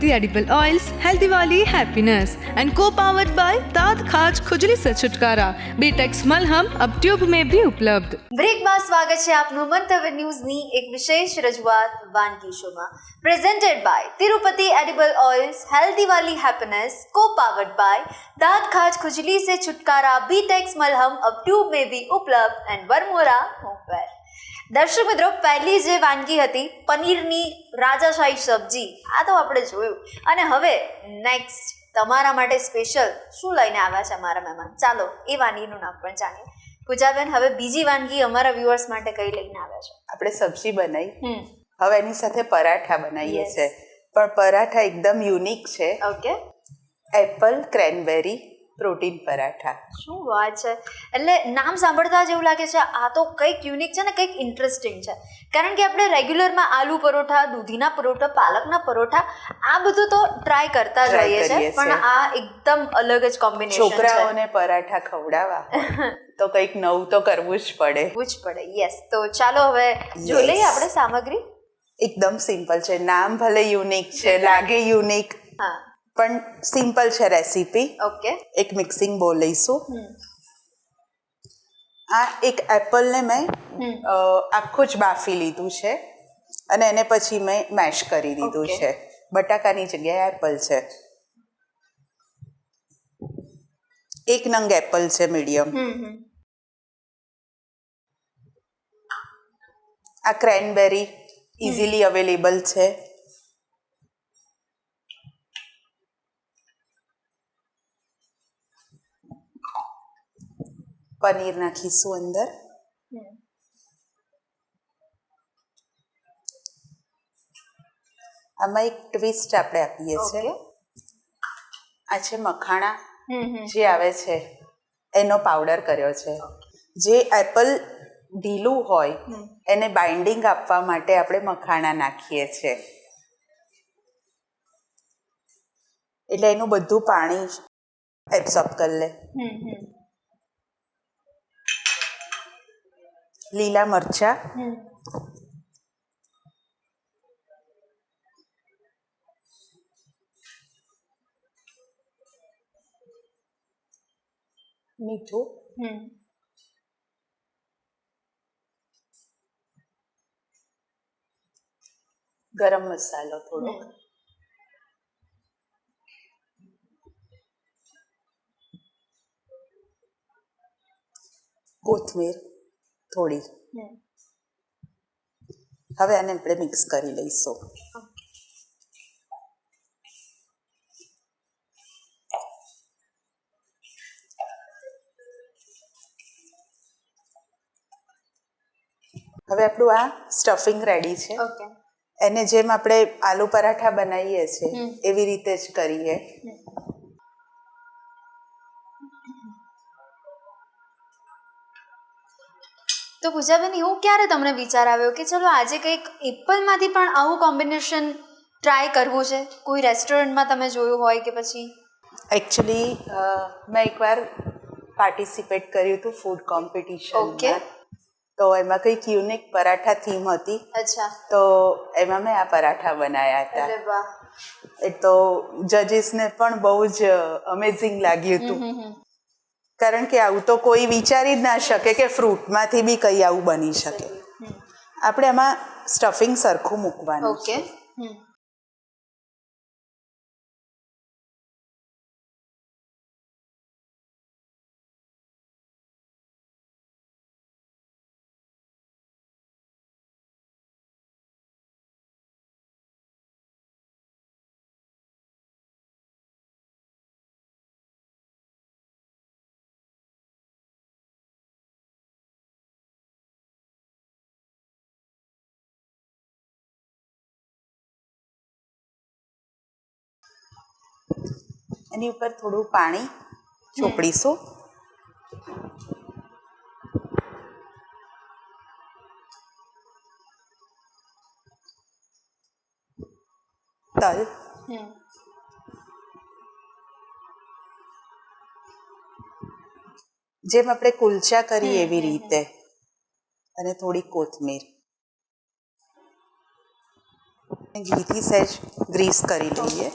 Tirupati edible oils healthy वाली happiness and को powered by दांत खाज खुजली से छुटकारा बीटेक्स मलहम अब ट्यूब में भी उपलब्ध। બ્રેક બાદ સ્વાગત છે આપનું મંતવ્ય ન્યૂઝની એક વિશેષ રજૂઆત વાનગી શોમાં presented by Tirupati edible oils healthy વાલી હેપીનેસ को पावर्ड बाय दांत खाज खुजली से छुटकारा बीटेक्स मलहम अब ट्यूब में भी उपलब्ध एंड वरमोरा होमवेयर। દર્શક મિત્રો, પહેલી જે વાનગી હતી પનીરની રાજાશાહી સબ્જી, આ તો આપણે જોયું અને હવે નેક્સ્ટ તમારા માટે સ્પેશિયલ શું લઈને આવ્યા છે અમારા મહેમાન, ચાલો એ વાનગીનું નામ પણ જાણીએ। પૂજાબેન, હવે બીજી વાનગી અમારા વ્યુઅર્સ માટે કઈ લઈને આવ્યા છો? આપણે સબ્જી બનાવી, હવે એની સાથે પરાઠા બનાવીએ છે, પણ પરાઠા એકદમ યુનિક છે। Okay, Apple cranberry protein paratha. શું વાત છે! એટલે નામ સાંભળતા જ એવું લાગે છે આ તો કંઈક યુનિક છે ને કંઈક ઇન્ટરેસ્ટિંગ છે, કારણ કે આપણે રેગ્યુલરમાં આલુ પરોઠા, દૂધીના પરોઠા, પાલકના પરોઠા આ બધું તો ટ્રાય કરતા જ રહીએ છીએ, પણ આ એકદમ અલગ જ કોમ્બિનેશન છે। છોકરાઓને પરાઠા ખવડાવવા તો કંઈક નવું તો કરવું જ પડે। યસ, તો ચાલો હવે જોઈ લઈએ આપણે સામગ્રી। એકદમ સિમ્પલ છે, નામ ભલે યુનિક છે, લાગે યુનિક, હા, પણ સિમ્પલ છે રેસીપી। ઓકે, એક મિક્સિંગ બોલ લઈશું। આ એક એપલને મેં આખું જ બાફી લીધું છે અને એને પછી મેં મેશ કરી દીધું છે। બટાકાની જગ્યાએ એપલ છે। એક નંગ એપલ છે મીડિયમ। આ ક્રેનબેરી ઇઝીલી અવેલેબલ છે। પનીર નાખીશું અંદર। આમાં એક ટ્વિસ્ટ આપણે આપીએ છીએ, આ છે મખાણા જે આવે છે એનો પાવડર કર્યો છે। જે એપલ ઢીલું હોય એને બાઇન્ડિંગ આપવા માટે આપણે મખાણા નાખીએ છીએ, એટલે એનું બધું પાણી એબ્સોર્બ કરી લે। લીલા મરચા, મીઠું, ગરમ મસાલો થોડોક, કોથમીર થોડી। હવે આને આપણે મિક્સ કરી લઈશું। હવે આપણું આ સ્ટફિંગ રેડી છે। એને જેમ આપણે આલુ પરાઠા બનાવીએ છીએ એવી રીતે જ કરીએ। તો પૂજાબેન, એવું ક્યારે તમને વિચાર આવ્યો કે ચલો આજે કંઈક એપલમાંથી પણ આવું કોમ્બિનેશન ટ્રાય કરવું છે? કોઈ રેસ્ટોરન્ટમાં તમે જોયું હોય કે પછી? એકચ્યુઅલી મેં એકવાર પાર્ટિસિપેટ કર્યું હતું ફૂડ કોમ્પિટિશનમાં, તો એમાં કંઈક યુનિક પરાઠા થીમ હતી। અચ્છા, તો એમાં મેં આ પરાઠા બનાવ્યા હતા। અરે વાહ! એ તો જજીસને પણ બહુ જ અમેઝિંગ લાગ્યું હતું, કારણ કે આવું તો કોઈ વિચારી જ ના શકે કે ફ્રૂટમાંથી બી કંઈ આવું બની શકે। આપણે આમાં સ્ટફિંગ સરખું મૂકવાનું છે। એની ઉપર થોડું પાણી ચોપડીશું। તલ, જેમ આપણે કુલચા કરીએ એવી રીતે, અને થોડી કોથમીર। ઘીથી સહેજ ગ્રીસ કરી લઈએ.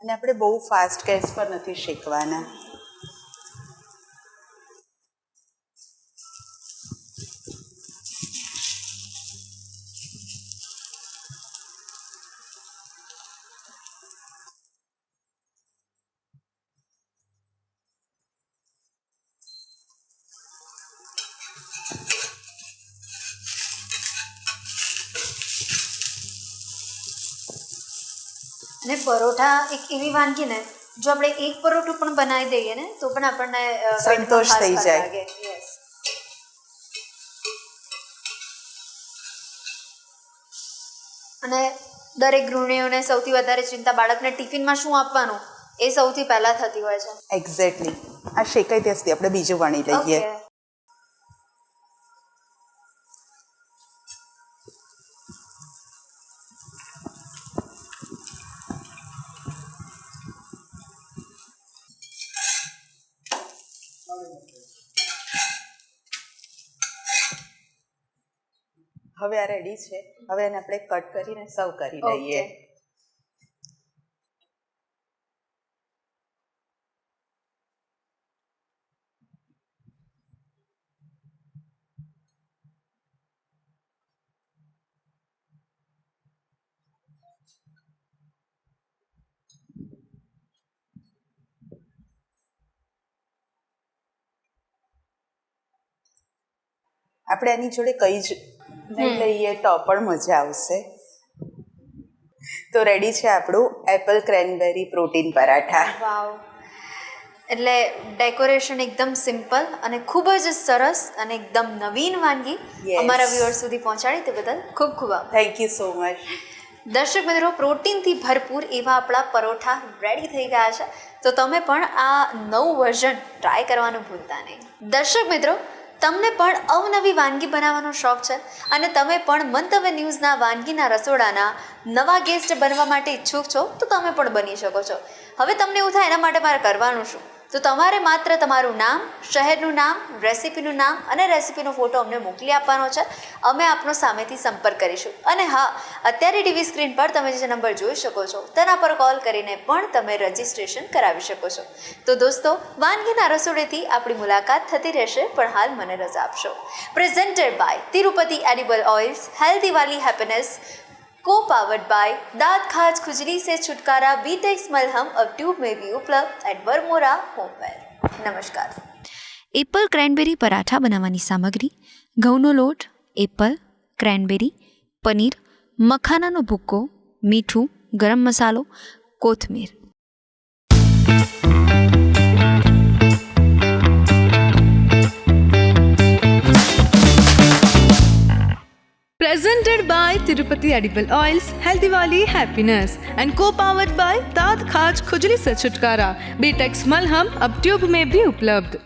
અને આપણે બહુ ફાસ્ટ ગેસ પર નથી શેકવાના. અને પરોઠા એક એવી વાનગી ને જો આપણે એક પરોઠું પણ બનાવી દઈએ ને તો પણ આપણને સંતોષ થઈ જાય. Yes. અને દરેક ગૃહિણીઓને સૌથી વધારે ચિંતા બાળકને ટિફિનમાં શું આપવાનું એ સૌથી પહેલા થતી હોય છે. એક્ઝેક્ટલી. આ શેકાઈ ત્યાંથી આપણે બીજું વણી લઈએ. Okay. હવે આ રેડી છે. હવે એને આપણે કટ કરીને સર્વ કરી લઈએ. Okay. આપણે આની જોડે કઈ જ નહીં લઈએ તો પણ મજા આવશે. તો રેડી છે આપણું એપલ ક્રેનબેરી પ્રોટીન પરાઠા. વાવ. એટલે ડેકોરેશન એકદમ સિમ્પલ અને ખૂબ જ સરસ અને એકદમ નવીન વાનગી Yes. અમારા વ્યુઅર્સ સુધી પહોંચાડી તે બદલ ખૂબ ખૂબ આભાર. Thank you so much. દર્શક મિત્રો, પ્રોટીનથી ભરપૂર એવા આપણા પરોઠા રેડી થઈ ગયા છે, તો તમે પણ આ નવું વર્ઝન ટ્રાય કરવાનું ભૂલતા નહીં. દર્શક મિત્રો, તમને પણ અવનવી વાનગી બનાવવાનો શોખ છે અને તમે પણ મંતવ્ય ન્યૂઝના વાનગીના રસોડાના નવા ગેસ્ટ બનવા માટે ઈચ્છુક છો તો તમે પણ બની શકો છો. હવે તમને એવું થાય એના માટે મારે કરવાનું શું? તો તમારે માત્ર તમારું નામ, શહેરનું નામ, રેસિપીનું નામ અને રેસિપીનો ફોટો અમને મોકલી આપવાનો છે. અમે આપનો સામેથી સંપર્ક કરીશું. અને હા, અત્યારે ટીવી સ્ક્રીન પર તમે જે નંબર જોઈ શકો છો તેના પર કોલ કરીને પણ તમે રજિસ્ટ્રેશન કરાવી શકો છો. તો દોસ્તો, વાનગીના રસોડેથી આપણી મુલાકાત થતી રહેશે, પણ હાલ મને રજા આપશો. Presented by Tirupati edible oils, healthy વાલી હેપીનેસ, co-powered by दांत खाज खुजली से छुटकारा, बीटेक्स मलहम अब ट्यूब में भी उपलब्ध एट बरमोरा होमवेयर. नमस्कार. એપલ ક્રેનબેરી પરાઠા બનાવવાની સામગ્રી: ઘઉંનો લોટ, એપલ, ક્રેનબેરી, પનીર, મખાનાનો ભૂક્કો, મીઠું, ગરમ મસાલો, કોથમીર. Presented by Tirupati Edible Oils, Healthy Wali Happiness, and co-powered by दांत खाज खुजली से छुटकारा, बीटेक्स मलहम अब ट्यूब में भी उपलब्ध.